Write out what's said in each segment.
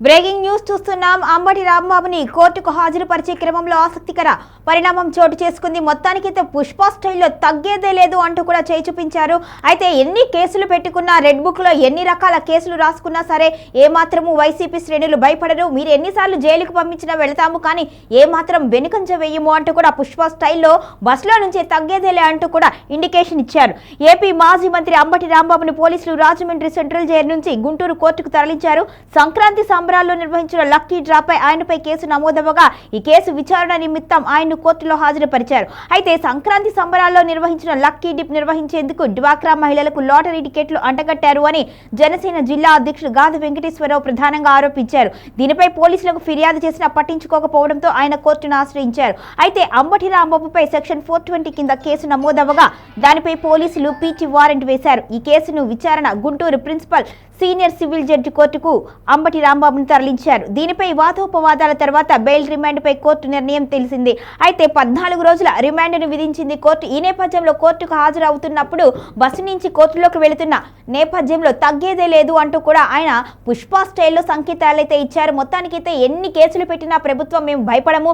Breaking news చూస్తున్నాం. అంబటి రాంబాబుని కోర్టుకు హాజరుపరిచే క్రమంలో ఆసక్తికర పరిణామం చోటు చేసుకుంది. మొత్తానికైతే పుష్ప స్టైల్లో తగ్గేదే లేదు అంటూ కూడా చేయి చూపించారు. అయితే ఎన్ని కేసులు పెట్టుకున్నా, రెడ్ బుక్ లో ఎన్ని రకాల కేసులు రాసుకున్నా సరే ఏమాత్రము వైసీపీ శ్రేణులు భయపడరు. మీరు ఎన్నిసార్లు జైలుకు పంపించినా వెళతాము, కానీ ఏమాత్రం వెనుకంజ వేయము అంటూ కూడా పుష్ప స్టైల్లో బస్సులో నుంచే తగ్గేదేలే అంటూ కూడా ఇండికేషన్ ఇచ్చారు. ఏపీ మాజీ మంత్రి అంబటి రాంబాబుని పోలీసులు రాజమండ్రి సెంట్రల్ జైలు నుంచి గుంటూరు కోర్టుకు తరలించారు. సంక్రాంతి సంబరాల్లో నిర్వహించిన లక్కీ డ్రాపై ఆయనపై కేసు నమోదవగా ఈ కేసు విచారణ నిమిత్తం ఆయన్ను కోర్టులో హాజరుపరిచారు. అయితే సంక్రాంతి సంబరాల్లో నిర్వహించిన లక్కీ డిప్ నిర్వహించేందుకు డ్వాక్రా మహిళలకు లాటరీ టికెట్లు అంటగట్టారు అని జనసేన జిల్లా అధ్యక్షుడు గాది వెంకటేశ్వరరావు ప్రధానంగా ఆరోపించారు. దీనిపై పోలీసులకు ఫిర్యాదు చేసినా పట్టించుకోకపోవడంతో ఆయన కోర్టును ఆశ్రయించారు. అయితే అంబటి రాంబాబుపై సెక్షన్ 420 కింద కేసు నమోదవగా దానిపై పోలీసులు పీటీ వారెంట్ వేశారు. ఈ కేసును విచారణ Guntur principal senior civil judge కోర్టుకు అంబటి రాంబాబును తరలించారు. దీనిపై వాదోపవాదాల తర్వాత బెయిల్ రిమాండ్పై కోర్టు నిర్ణయం తెలిసింది. అయితే 14 రోజుల రిమాండ్ను విధించింది కోర్టు. ఈ నేపథ్యంలో కోర్టుకు హాజరవుతున్నప్పుడు బస్సు నుంచి కోర్టులోకి వెళుతున్న నేపథ్యంలో తగ్గేదే లేదు అంటూ కూడా ఆయన పుష్ప స్టైల్లో సంకేతాలైతే ఇచ్చారు. మొత్తానికైతే ఎన్ని కేసులు పెట్టినా ప్రభుత్వం మేము భయపడము,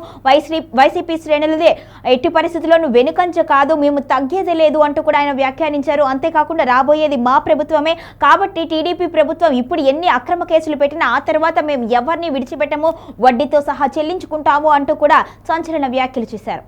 వైసీపీ శ్రేణులదే ఎట్టి పరిస్థితుల్లోనూ వెనుకంచ కాదు, మేము తగ్గేదే లేదు అంటూ కూడా ఆయన వ్యాఖ్యానించారు. అంతేకాకుండా రాబోయేది మా ప్రభుత్వమే కాబట్టి టీడీపీ ప్రభుత్వం ఇప్పుడు ఎన్ని అక్రమ కేసులు పెట్టినా ఆ తర్వాత మేము ఎవరిని విడిచిపెట్టము, వడ్డీతో సహా చెల్లించుకుంటాము అంటూ కూడా సంచలన వ్యాఖ్యలు చేశారు.